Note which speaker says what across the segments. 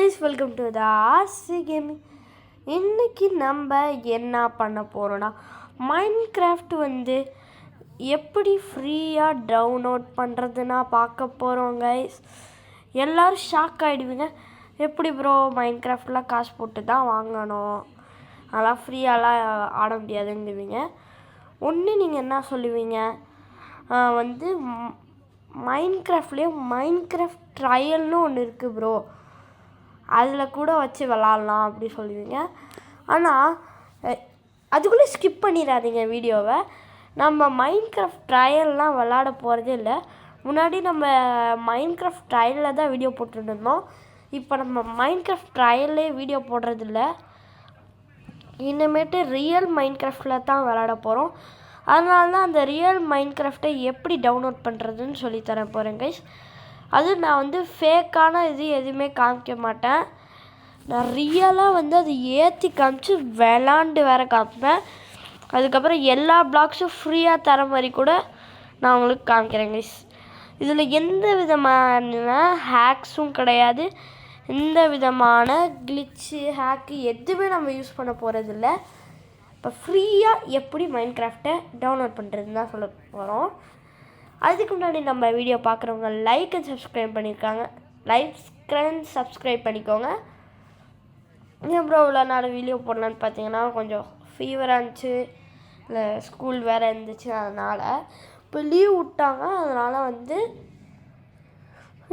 Speaker 1: Guys, welcome to the RC gaming. இன்றைக்கி நம்ம என்ன பண்ண போகிறோன்னா, மைன்கிராஃப்ட் எப்படி ஃப்ரீயாக டவுன்லோட் பண்ணுறதுன்னா பார்க்க போகிறோம் கைஸ். எல்லோரும் ஷாக் ஆகிடுவீங்க. எப்படி ப்ரோ மைன்கிராஃப்ட்லாம் காசு போட்டு தான் வாங்கணும், அதெல்லாம் ஃப்ரீயாலாம் ஆட முடியாதுங்குவீங்க. ஒன்று நீங்கள் என்ன சொல்லுவீங்க, மைன்கிராஃப்ட்லேயே மைன்கிராஃப்ட் ட்ரையல்னு ஒன்று இருக்குது ப்ரோ, அதில் கூட வச்சு விளாட்லாம் அப்படி சொல்லுவீங்க. ஆனால் அதுக்குள்ளே ஸ்கிப் பண்ணிடாதீங்க வீடியோவை. நம்ம மைன்கிராஃப்ட் ட்ரையல்லாம் விளாட போகிறதே இல்லை. முன்னாடி நம்ம மைன்கிராஃப்ட் ட்ரையலில் தான் வீடியோ போட்டுருந்தோம். இப்போ நம்ம மைன்கிராஃப்ட் ட்ரையல்லே வீடியோ போடுறதில்ல. இனிமேட்டு ரியல் மைன்கிராஃப்டில் தான் விளாட போகிறோம். அதனால தான் அந்த ரியல் மைன்கிராஃப்டை எப்படி டவுன்லோட் பண்ணுறதுன்னு சொல்லித்தர போகிறேன் கைஸ். அது நான் ஃபேக்கான எதுவுமே காமிக்க மாட்டேன். நான் ரியலாக அது ஏற்றி காமிச்சு விளாண்டு வேற காமிப்பேன். அதுக்கப்புறம் எல்லா பிளாக்ஸும் ஃப்ரீயாக தர மாதிரி கூட நான் உங்களுக்கு காமிக்கிறேன் கைஸ். இதில் எந்த விதமான ஹேக்ஸும் கிடையாது. எந்த விதமான கிளிச்சு ஹேக்கு எதுவுமே நம்ம யூஸ் பண்ண போகிறதில்ல. இப்போ ஃப்ரீயாக எப்படி மைன்கிராஃப்டை டவுன்லோட் பண்ணுறதுன்னு தான் சொல்ல போகிறோம். அதுக்கு முன்னாடி நம்ம வீடியோ பார்க்குறவங்க லைக் அண்ட் சப்ஸ்கிரைப் பண்ணியிருக்காங்க. சப்ஸ்கிரைப் பண்ணிக்கோங்க. ஏன் ப்ரோ இவ்வளோ நாள் வீடியோ போடலான்னு பார்த்தீங்கன்னா, கொஞ்சம் ஃபீவராக இருந்துச்சு, இல்லை ஸ்கூல் வேறு இருந்துச்சு. அதனால் இப்போ லீவ் விட்டாங்க. அதனால்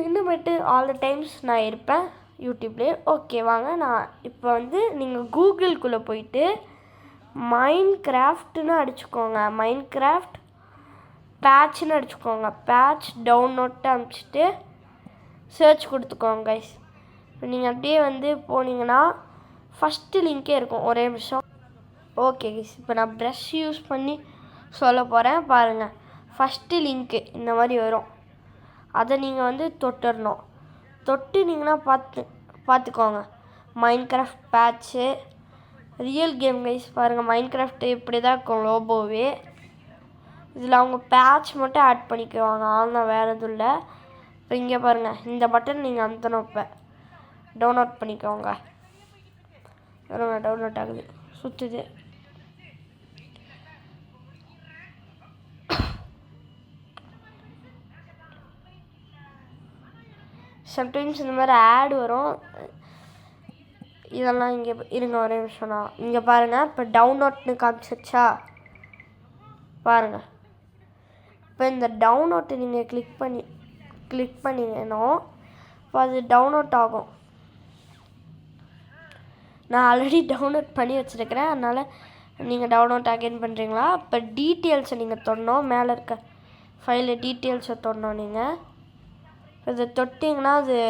Speaker 1: இன்னுமேட்டு ஆல் த டைம்ஸ் நான் இருப்பேன் யூடியூப்லேயே. ஓகே வாங்க, நான் இப்போ நீங்கள் கூகுளுக்குள்ளே போயிட்டு மைன்கிராஃப்ட்னு அடிச்சுக்கோங்க. மைன்கிராஃப்ட் பேட்ச்னு அடிச்சுக்கோங்க. பேட்ச் டவுன்லோட் அனுப்பிச்சிட்டு சர்ச் கொடுத்துக்கோங்க கைஸ். இப்போ நீங்கள் அப்படியே போனீங்கன்னா ஃபஸ்ட்டு லிங்க்கே இருக்கும். ஒரே நிமிஷம். ஓகே கைஸ், இப்போ நான் ப்ரஷ் யூஸ் பண்ணி சொல்ல போகிறேன் பாருங்கள். ஃபஸ்ட்டு லிங்க்கு இந்த மாதிரி வரும். அதை நீங்கள் தொட்டுடணும். தொட்டுனீங்கன்னா பார்த்துக்கோங்க Minecraft patch real game guys. பாருங்கள் மைன்கிராஃப்ட் இப்படி தான் இருக்கும் லோபோவே. இதில் அவங்க பேட்ச் மட்டும் ஆட் பண்ணிக்குவாங்க, ஆனால் வேறு எதுவும் இல்லை. இப்போ இங்கே பாருங்கள், இந்த பட்டன் நீங்கள் அமுத்தணும். இப்போ டவுன்லோட் பண்ணிக்கோங்க. டவுன்லோட் ஆகுது, சுற்றுது. சம்டைம்ஸ் இந்த மாதிரி ஆட் வரும். இதெல்லாம் இங்கே இருங்க ஒரே நிமிஷம்னா. இங்கே பாருங்கள், இப்போ டவுன்லோட்னு காமிச்சிச்சா பாருங்கள். இப்போ இந்த டவுன்லோட்டை நீங்கள் கிளிக் பண்ணிங்கன்னா இப்போ அது டவுன்லோட் ஆகும். நான் ஆல்ரெடி டவுன்லோட் பண்ணி வச்சுருக்கிறேன். அதனால் நீங்கள் டவுன்லோட் அகைன் பண்ணுறீங்களா? இப்போ டீட்டெயில்ஸை நீங்கள் தொடணும். மேலே இருக்க ஃபைலில் டீட்டெயில்ஸை தொடணும். நீங்கள் இது தொட்டிங்கன்னா அது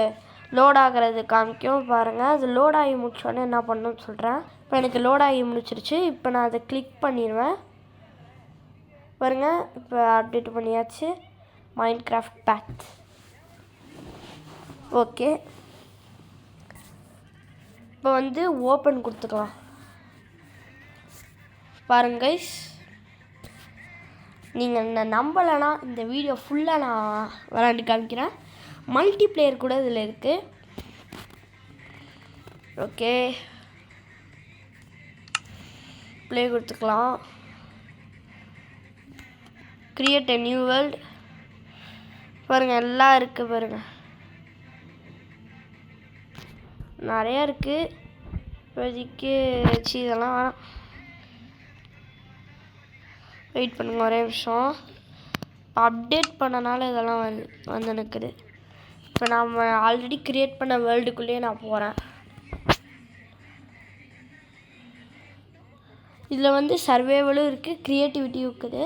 Speaker 1: லோட் ஆகிறது காமிக்கும் பாருங்கள். அது லோட் ஆகி முடிச்சோடனே என்ன பண்ணணும்னு சொல்கிறேன். இப்போ எனக்கு லோட் ஆகி முடிச்சிருச்சு. இப்போ நான் அதை கிளிக் பண்ணிடுவேன் பாருங்கள். இப்போ அப்டேட் பண்ணியாச்சு மைன்கிராஃப்ட் பேட்ச். ஓகே, இப்போ ஓப்பன் கொடுத்துக்கலாம். பாருங்க கைஸ், நீங்கள் என்ன நம்பலைன்னா இந்த வீடியோ ஃபுல்லாக நான் விளாண்டு காமிக்கிறேன். மல்டிப்ளேயர் கூட இதில் இருக்குது. ஓகே, ப்ளே கொடுத்துக்கலாம். Create a new world. பாருங்கள் எல்லாம் இருக்குது பாருங்கள், நிறையா இருக்குது. இப்போதைக்கு வச்சு இதெல்லாம் வேணாம், வெயிட் பண்ணுங்க ஒரே நிமிஷம். இப்போ அப்டேட் பண்ணனால இதெல்லாம் வந்து நிற்குது. இப்போ நம்ம ஆல்ரெடி க்ரியேட் பண்ண வேர்ல்டுக்குள்ளேயே நான் போகிறேன். இதில் சர்வைவலும் இருக்குது, க்ரியேட்டிவிட்டியும் இருக்குது.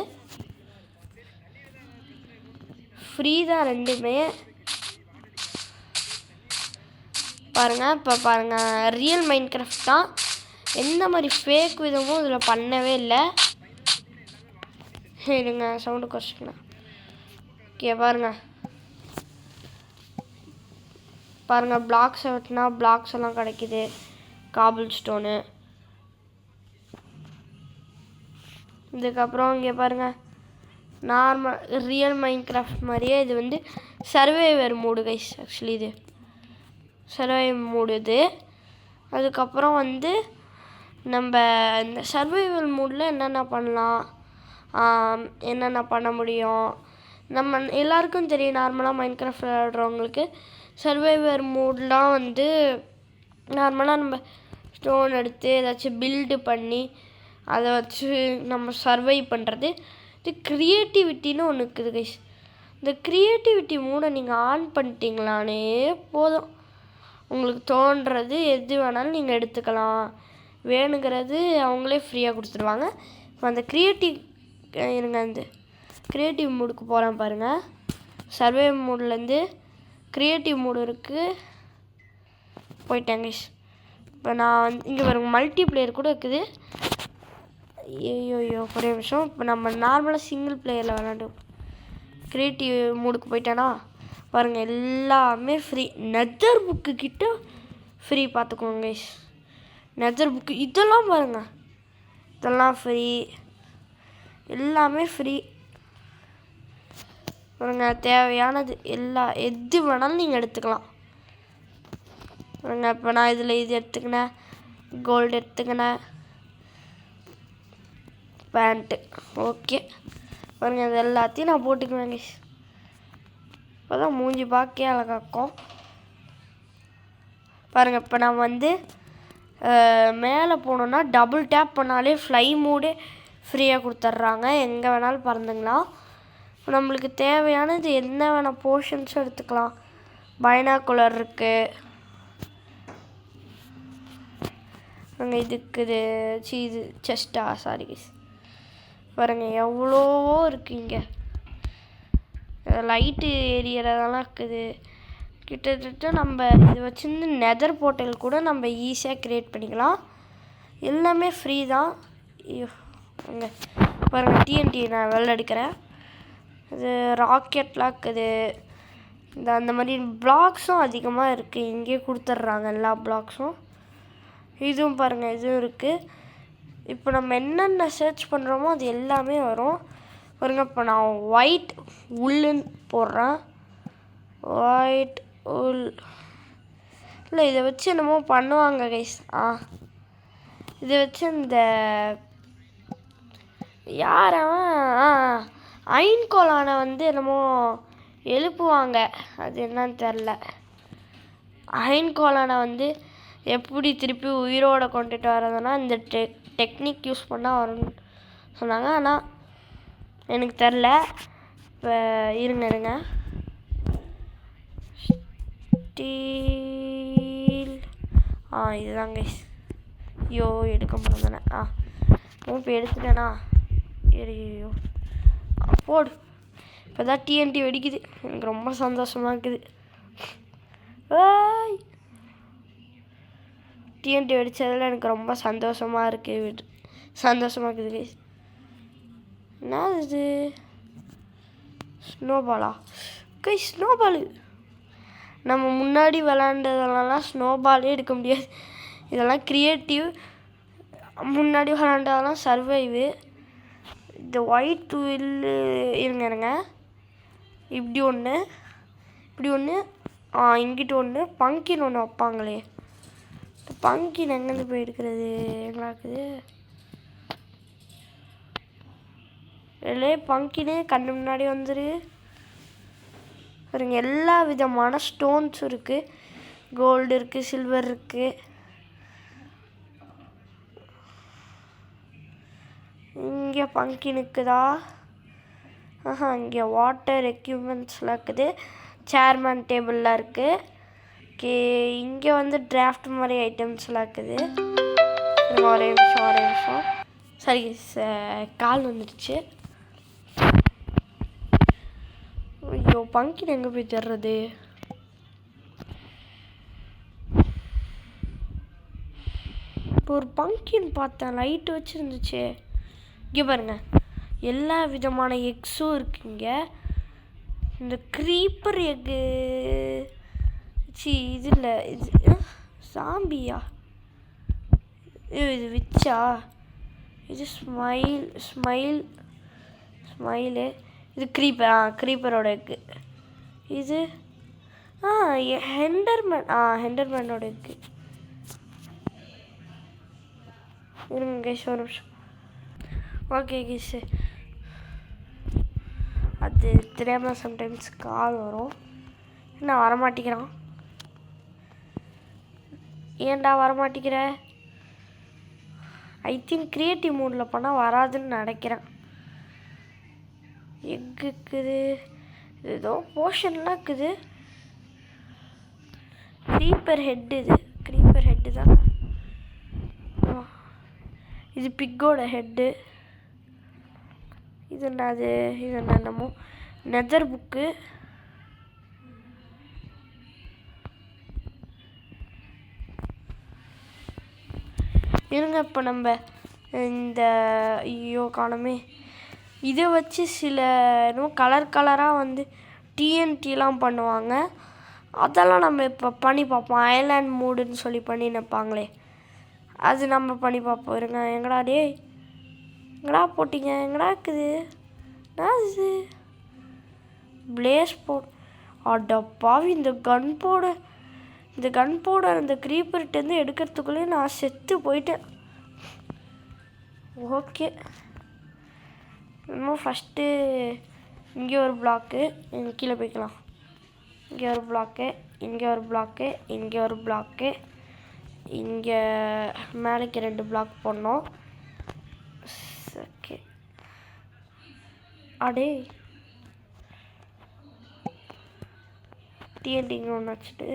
Speaker 1: ஃப்ரீ தான் ரெண்டுமே. பாருங்கள், இப்போ பாருங்கள் ரியல் மைன்கிராஃப்ட் தான். எந்த மாதிரி ஃபேக் விதமும் இதில் பண்ணவே இல்லை. இருங்க சவுண்டு குறைச்சிக்கலாம். ஓகே பாருங்கள் பிளாக்ஸை வெட்டினா பிளாக்ஸ் எல்லாம் கிடைக்கிது. Cobble stone. இதுக்கப்புறம் இங்கே பாருங்கள், நார்மல் ரியல் மைன்கிராஃப்ட் மாதிரியே இது சர்வைவர் மோடு கைஸ். ஆக்சுவலி இது சர்வைவ் மூடுது. அதுக்கப்புறம் வந்து நம்ம இந்த சர்வைவல் மூடில் என்னென்ன பண்ணலாம், என்னென்ன பண்ண முடியும், நம்ம எல்லாருக்கும் தெரியும். நார்மலாக மைன்கிராஃப்ட் விளையாடுறவங்களுக்கு சர்வைவர் மூட்லாம் வந்து நார்மலாக நம்ம ஸ்டோன் எடுத்து ஏதாச்சும் பில்டு பண்ணி அதை வச்சு நம்ம சர்வை பண்ணுறது. இது க்ரியேட்டிவிட்டின்னு ஒன்று இருக்குது கைஸ். இந்த க்ரியேட்டிவிட்டி மூடை நீங்கள் ஆன் பண்ணிட்டீங்களானே போதும், உங்களுக்கு தோன்றது எது வேணாலும் நீங்கள் எடுத்துக்கலாம். வேணுங்கிறது அவங்களே ஃப்ரீயாக கொடுத்துருவாங்க. இப்போ அந்த இருங்க அந்த க்ரியேட்டிவ் மூடுக்கு போகிறேன் பாருங்கள். சர்வே மூட்லேருந்து க்ரியேட்டிவ் மூடு இருக்குது, போயிட்டேன் கைஸ். இப்போ நான் வந்து இங்கே பாருங்கள் மல்டிப்ளேயர் கூட இருக்குது. ஐயோ ஒரே நிமிஷம். இப்போ நம்ம நார்மலாக சிங்கிள் பிளேயரில் விளாண்டு க்ரியேட்டிவ் மூடுக்கு போயிட்டேன்னா பாருங்கள் எல்லாமே ஃப்ரீ. நெதர் புக்கு கிட்ட ஃப்ரீ பார்த்துக்கோங்க கைஸ். நெதர் புக்கு இதெல்லாம் பாருங்கள், இதெல்லாம் ஃப்ரீ, எல்லாமே ஃப்ரீ பாருங்க. தேவையானது எது வேணாலும் நீங்கள் எடுத்துக்கலாம் பாருங்க. இப்போ நான் இதில் இது எடுத்துக்கினேன், கோல்டு எடுத்துக்கினேன், பேண்ட்டு, ஓகே பாருங்க. இது எல்லாத்தையும் நான் போட்டுக்குவேன் கைஸ். இப்போ தான் மூஞ்சி பார்க்க அழகாக்கும் பாருங்கள். இப்போ நான் வந்து மேலே போனோன்னா டபுள் டேப் பண்ணாலே ஃப்ளை மூடே ஃப்ரீயாக கொடுத்துட்றாங்க. எங்கே வேணாலும் பறந்துங்களாம். நம்மளுக்கு தேவையானது என்ன வேணால் போர்ஷன்ஸும் எடுத்துக்கலாம். பைனாகுலர் இருக்குது அங்கே, இதுக்குது இது செஸ்டா, சாரி கைஸ். பாருங்கள் எவ்வளோவோ இருக்குது இங்கே. லைட்டு எரியறதெல்லாம் இருக்குது. கிட்டத்தட்ட நம்ம இது வச்சுருந்து நெதர் போர்ட்டல் கூட நம்ம ஈஸியாக க்ரியேட் பண்ணிக்கலாம். எல்லாமே ஃப்ரீ தான். ஐயோ அங்கே பாருங்கள் டிஎன்டி நான் வெளில எடுக்கிறேன். இது ராக்கெட்லாம் இருக்குது. அந்த மாதிரி பிளாக்ஸும் அதிகமாக இருக்குது, இங்கேயே கொடுத்துட்றாங்க எல்லா பிளாக்ஸும். இதுவும் பாருங்கள் இதுவும் இருக்குது. இப்போ நம்ம என்னென்ன சர்ச் பண்ணுறோமோ அது எல்லாமே வரும் பாருங்க. இப்போ நான் ஒயிட் உல்லுன்னு போடுறேன். ஒயிட் உல் இல்லை, இதை வச்சு என்னமோ பண்ணுவாங்க கைஸ். இதை வச்சு இந்த யாரவன் ஐன்கோலானை வந்து என்னமோ எழுப்புவாங்க, அது என்னன்னு தெரில. ஐன்கோலானை வந்து எப்படி திருப்பி உயிரோடு கொண்டுட்டு வரதுன்னா இந்த டெக்னிக் யூஸ் பண்ணால் வரும்னு சொன்னாங்க. ஆனால் எனக்கு தெரில. இப்போ இருங்க ஸ்டீல் இதுதான் கைஸ். ஐயோ எடுக்க முடியாதானே. இப்போ எடுத்துட்டேனா, ஐயோ போடு. இப்போ தான் டிஎன்டி வெடிக்குது, எனக்கு ரொம்ப சந்தோஷமாக இருக்குது. டிஎன்டி வெடித்ததில் எனக்கு ரொம்ப சந்தோஷமாக இருக்குது கைஸ். என்ன இது ஸ்னோபாலா கைஸ்? ஸ்னோபாலு நம்ம முன்னாடி விளாண்டதெல்லாம் ஸ்னோபாலே எடுக்க முடியாது. இதெல்லாம் க்ரியேட்டிவ். முன்னாடி விளாண்டதெல்லாம் சர்வைவு. இந்த ஒயிட் வில்லு இருங்க இப்படி ஒன்று, இங்கிட்டு ஒன்று, பங்கின் ஒன்று வைப்பாங்களே. இந்த பங்கின் எங்கேருந்து போய் எடுக்கிறது எங்களாக்குது? இல்லை பங்கினே கண்ணு முன்னாடி வந்துரு பாருங்க. எல்லா விதமான ஸ்டோன்ஸும் இருக்குது. கோல்டு இருக்குது, சில்வர் இருக்குது. இங்கே பங்கின் இருக்குதா? இங்கே வாட்டர் எக்யூப்மெண்ட்ஸ்லாம் இருக்குது. சேர்மேன் டேபிள்லாம் இருக்குது. ஓகே, இங்கே வந்து டிராஃப்ட் மாதிரி ஐட்டம்ஸ்லாம் இருக்குது. ஒரே நிமிஷம் சரி, கால் வந்துடுச்சு. ஐயோ பங்கின் எங்கே போய் தர்றது? இப்போ ஒரு பங்கின் பார்த்தேன், லைட்டு வச்சுருந்துச்சு. இங்கே பாருங்க, எல்லா விதமான எக்ஸும் இருக்குங்க. இந்த க்ரீப்பர் எக்கு இது இல்லை, இது சாம்பியா, இது விச்சா, இது ஸ்மைலு, இது க்ரீப்பரோட எக்கு. இது ஆ ஹெண்டர்மேன் ஹெண்டர்மேனோட இருக்குது. இருங்க கைஸ் ஒரு நிமிஷம். ஓகே கைஸ், அது தெரியாமல் சம்டைம்ஸ் கால் வரும். நான் வரமாட்டேங்கிறான். ஏன்டா வரமாட்டேங்கிற? ஐ திங்க் க்ரியேட்டிவ் மோடில் பண்ணால் வராதுன்னு நினைக்கிறேன். எங்கே இருக்குது? ஏதோ போர்ஷன்லாம் இருக்குது. க்ரீப்பர் ஹெட்டு, இது க்ரீப்பர் ஹெட்டு தான். இது பிக்கோட ஹெட்டு. இது என்னது? இது என்னமோ நெதர் புக்கு. இருங்க, இப்போ நம்ம இந்த ஐயோ காணமே இதை வச்சு சில இன்னும் கலர் கலராக வந்து டிஎன்டிலாம் பண்ணுவாங்க. அதெல்லாம் நம்ம இப்போ பண்ணி பார்ப்போம். ஐலாண்ட் மூடுன்னு சொல்லி பண்ணி நினைப்பாங்களே, அது நம்ம பண்ணி பார்ப்போம். இருங்க, எங்கடா டே, எங்கடா போட்டிங்க? எங்கடா இருக்குது? நான் இது பிளேஸ் போட் அடப்பாவி. இந்த கன் பவுடர் அந்த க்ரீப்பர்கிட்டேருந்து எடுக்கிறதுக்குள்ளேயே நான் செத்து போயிட்டேன். ஓகே, இன்னும் ஃபஸ்ட்டு இங்கே ஒரு பிளாக்கு, இங்கே கீழே போய்க்கலாம். இங்கே ஒரு பிளாக்கு, இங்கே ஒரு பிளாக்கு, இங்கே ஒரு பிளாக்கு, இங்கே மேலேக்கு 2 பிளாக் போடணும். ஓகே, அடே டிஎன்டிங்க ஒன்று வச்சுட்டு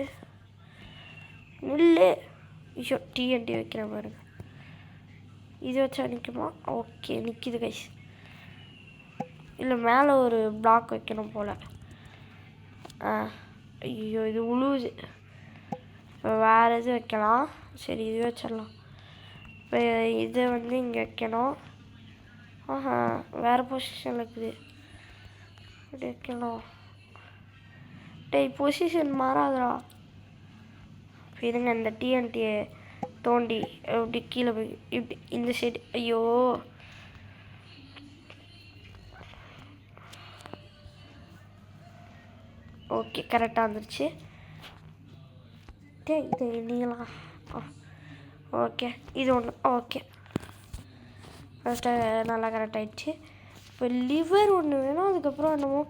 Speaker 1: நில்லு. ஐயோ, டிஎன்டி வைக்கிற பாருங்க. இது வச்சா நிற்குமா? ஓகே, நிற்கிது கைஸ். இல்லை, மேலே ஒரு பிளாக் வைக்கணும் போல். ஐயோ, இது உழுவுது. இப்போ வேறு இது வைக்கலாம். சரி, இது வச்சிடலாம். இப்போ இதை வந்து இங்கே வைக்கணும். வேறு பொசிஷனில் இருக்குது. இப்படி வைக்கணும். பொசிஷன் மாறாதரா. இருங்க, இந்த டிஎன்டியை தோண்டி இப்படி கீழே போய் இப்படி இந்த சைடு. ஐயோ, ஓகே, கரெக்டாக வந்துருச்சு. இது நீங்களா? ஓகே, இது ஒன்று. ஓகே, ஃபஸ்ட்டு நல்லா கரெக்டாகிடுச்சு. இப்போ லிவர் ஒன்று வேணும். அதுக்கப்புறம் என்னமோ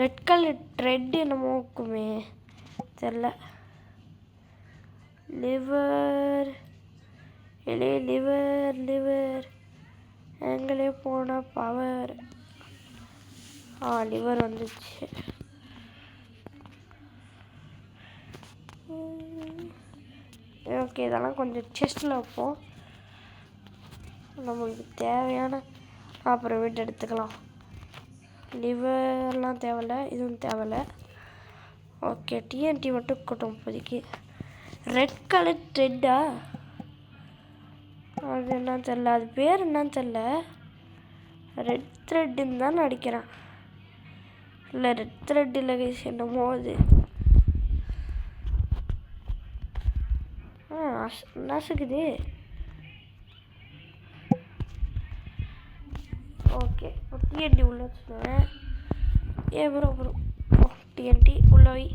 Speaker 1: ரெட் கலர் த்ரெட் என்னமோ இருக்குமே, தெரில. லிவர் இல்லையே, லிவர் எங்களே போன பவர். லிவர் வந்துச்சு. ஓகே, இதெல்லாம் கொஞ்சம் செஸ்ட்டில் வைப்போம். நம்மளுக்கு தேவையான அப்புறம் வீட்டு எடுத்துக்கலாம். லிவர்லாம் தேவையில்ல, இதுவும் தேவையில்ல. ஓகே, டிஎன்டி மட்டும் இருக்கட்டும் இப்போதைக்கு. ரெட் கலர் த்ரெட்டா? அது என்னன்னு தெரில, அது பேர் என்னன்னு தெரில. ரெட் த்ரெட்டுன்னு தான் நடிக்கிறேன். இல்லை, ரெட் த்ரெட் இல்லை கைஸ், என்னமோ அது. நசுக்குது. ஓகே, இப்போ டிஎன்டி உள்ள வச்சுருவேன். ப்ரோ டிஎன்டி உள்ள வை.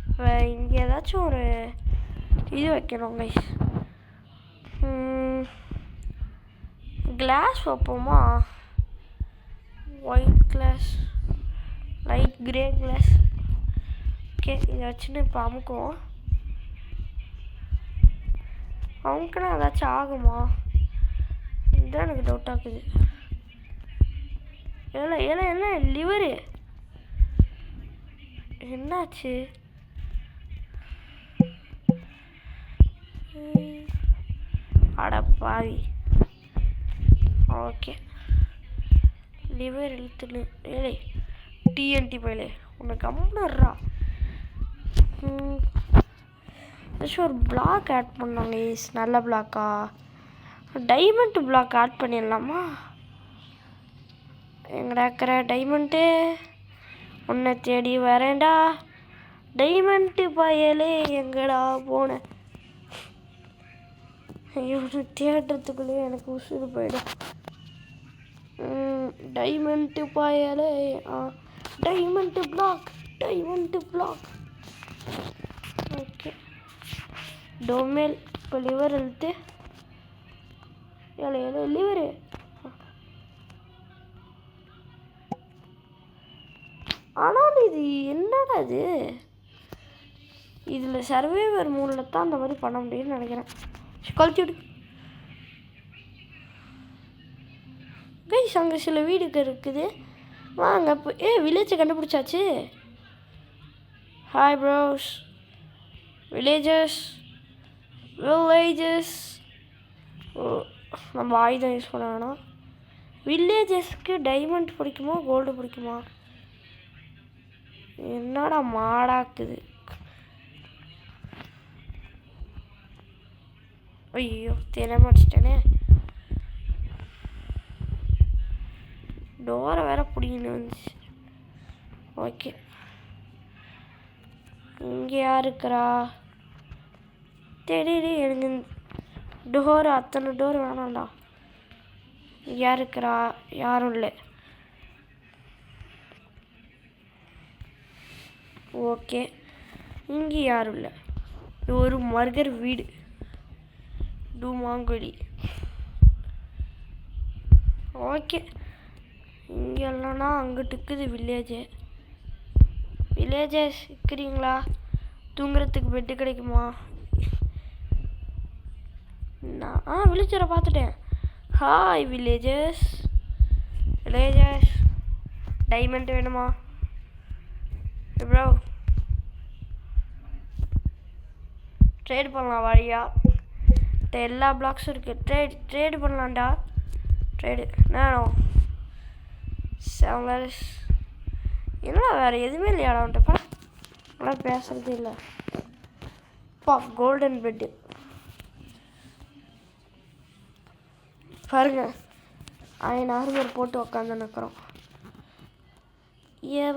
Speaker 1: இப்போ இங்கே ஏதாச்சும் ஒரு இது வைக்கணும் கைஸ். கிளாஸ் வைப்போமா? White glass, light grey glass. Okay, இதை வச்சுன்னு இப்போ அமுக்குவோம். அமுக்குனா ஏதாச்சும் ஆகுமா? இதுதான் எனக்கு டவுட் ஆகுது. என்ன லிவரு என்னாச்சு? அடப்பாவி. ஓகே, லிவர் இழுத்துன்னு டிஎன்டி பயிலே உனக்கு கம்முடுறா. ஏதாச்சும் ஒரு பிளாக் ஆட் பண்ணாங்க. நல்ல பிளாக்கா? டைமண்ட் பிளாக் ஆட் பண்ணிடலாமா? எங்கடா இருக்கிற டைமண்ட்டு? உன்னை தேடி வரேன்டா டைமண்ட்டு பயலே, எங்கடா போன? இவனை தேடுறதுக்குள்ளே எனக்கு உசுறு போயிடும். டைமண்ட்டு பயலே. டைமண்ட்டு பிளாக் ஓகே டொமேல் இப்போ லிவர் எழுத்து லிவரு ஆனால் இது என்னடா இது இதில் சர்வைவர் மூடில் தான் அந்த மாதிரி பண்ண முடியும்னு நினைக்கிறேன். கழிச்சு விடு கைஸ். அங்கே சில வீடுகள் இருக்குது வாங்க இப்போ. வில்லேஜை கண்டுபிடிச்சாச்சு. Hi bros. வில்லேஜஸ் நம்ம ஆயுதம் யூஸ் பண்ண வேணாம். வில்லேஜஸ்க்கு டைமண்ட் பிடிக்குமா கோல்டு பிடிக்குமா? என்னடா மாடாக்குது. ஐயோ தெரியமாட்டேனே. டோரை வேற பிடிக்கணும் வந்துச்சு. ஓகே இங்கே யார் இருக்கிறா? தேடி எனக்கு டோர் அத்தனை டோர் வேணாம்டா. யார் இருக்கிறா? யாரும் இல்லை. ஓகே இங்கே யாரும் இல்லை. இது ஒரு மர்கர் வீடு. டூமாங்கொடி. ஓகே இங்கே இல்லைன்னா அங்கிட்டு இருக்குது வில்லேஜஸ் இருக்கிறீங்களா? தூங்குறதுக்கு பெட்டு கிடைக்குமா? நான் வில்லேஜரை பார்த்துட்டேன். ஹாய் வில்லேஜஸ் டைமண்ட் வேணுமா ப்ரோ? ட்ரேட் பண்ணலாம் வழியா. எல்லா பிளாக்ஸும் இருக்குது. ட்ரேடு பண்ணலாம்டா. ட்ரேடு வேணும். என்னடா வேறு எதுவுமே இல்லையாடா வந்துட்டப்பா. நல்லா பேசுறது இல்லை. பா கோல்டன் பெட்டு பாருங்க. அயன் ஆர்மர் போட்டு உக்காந்து நிற்கிறோம். ஏவ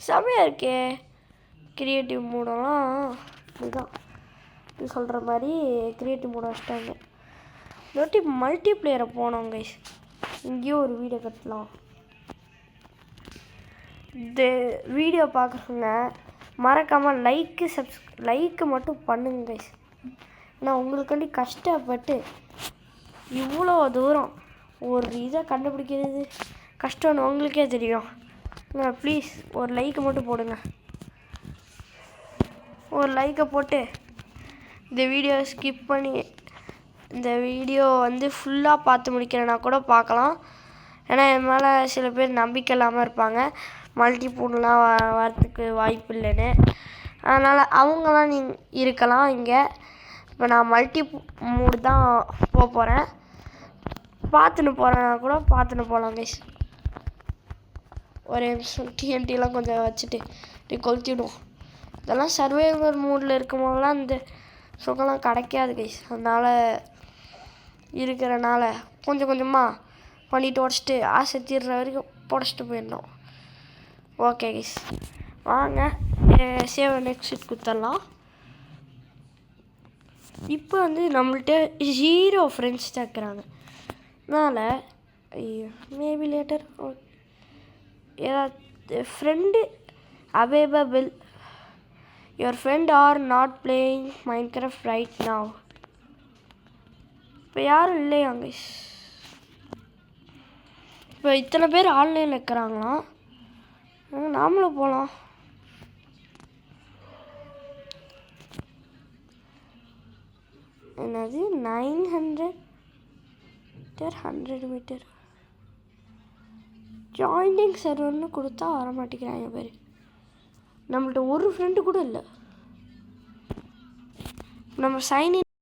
Speaker 1: செமையாக இருக்கே. கிரியேட்டிவ் மூடெல்லாம் இதுதான் இது சொல்கிற மாதிரி கிரியேட்டிவ் மூட வச்சிட்டாங்க. இல்லாட்டி மல்டி பிளேயரை போனோம் கைஸ். இங்கேயும் ஒரு வீடியோ கட்டலாம். இந்த வீடியோ பார்க்குறவங்க மறக்காமல் லைக்கு மட்டும் பண்ணுங்க கைஸ். நான் உங்களுக்காண்டி கஷ்டப்பட்டு இவ்வளோ தூரம் ஒரு இதை கண்டுபிடிக்கிறது கஷ்டம்னு உங்களுக்கே தெரியும். ப்ளீஸ் ஒரு லைக்கு மட்டும் போடுங்க. ஒரு லைக்கை போட்டு இந்த வீடியோ ஸ்கிப் பண்ணி இந்த வீடியோ ஃபுல்லாக பார்த்து முடிக்கிறேன்னா கூட பார்க்கலாம். ஏன்னா என் மேலே சில பேர் நம்பிக்கை இல்லாமல் இருப்பாங்க. மல்டி பூன்லாம் வரத்துக்கு வாய்ப்பு இல்லைன்னு. அதனால் அவங்களாம் இருக்கலாம் இங்கே. இப்போ நான் மல்டி மூடு தான் போகிறேன். பார்த்துன்னு போகிறேன்னா கூட பார்த்துன்னு போகலாம் கைஸ். ஒரே நிமிஷம் டிஎன்டிலாம் கொஞ்சம் வச்சுட்டு கொளுத்திவிடுவோம். இதெல்லாம் சர்வைவர் மூடில் இருக்கும் போதெல்லாம் இந்த சுகம்லாம் கிடைக்காது கைஸ். அதனால் இருக்கிறனால கொஞ்சம் கொஞ்சமாக பண்ணிட்டு உடச்சிட்டு ஆசை தீர்ற வரைக்கும் புடச்சிட்டு போயிடணும். ஓகே கைஸ் வாங்க சேவ் நெக்ஸ்ட் கொடுத்துடலாம். இப்போ நம்மள்ட்ட 0 ஃப்ரெண்ட்ஸ் தான் இருக்கிறாங்க. அதனால் மேபி லேட்டர் ஏதாவது friend available. Your friend are not playing Minecraft right now. இப்போ யாரும் இல்லையாங்க. இப்போ இத்தனை பேர் ஆன்லைனில் இருக்கிறாங்களாம். நாமளும் போகலாம். என்னது 900 100 மீட்டர் ஜாயிண்டிங் சர்வர்னு கொடுத்தா வர மாட்டேங்கிறாங்க பேர். நம்மள்ட்ட ஒரு ஃப்ரெண்டு கூட இல்லை. நம்ம சைன்இன்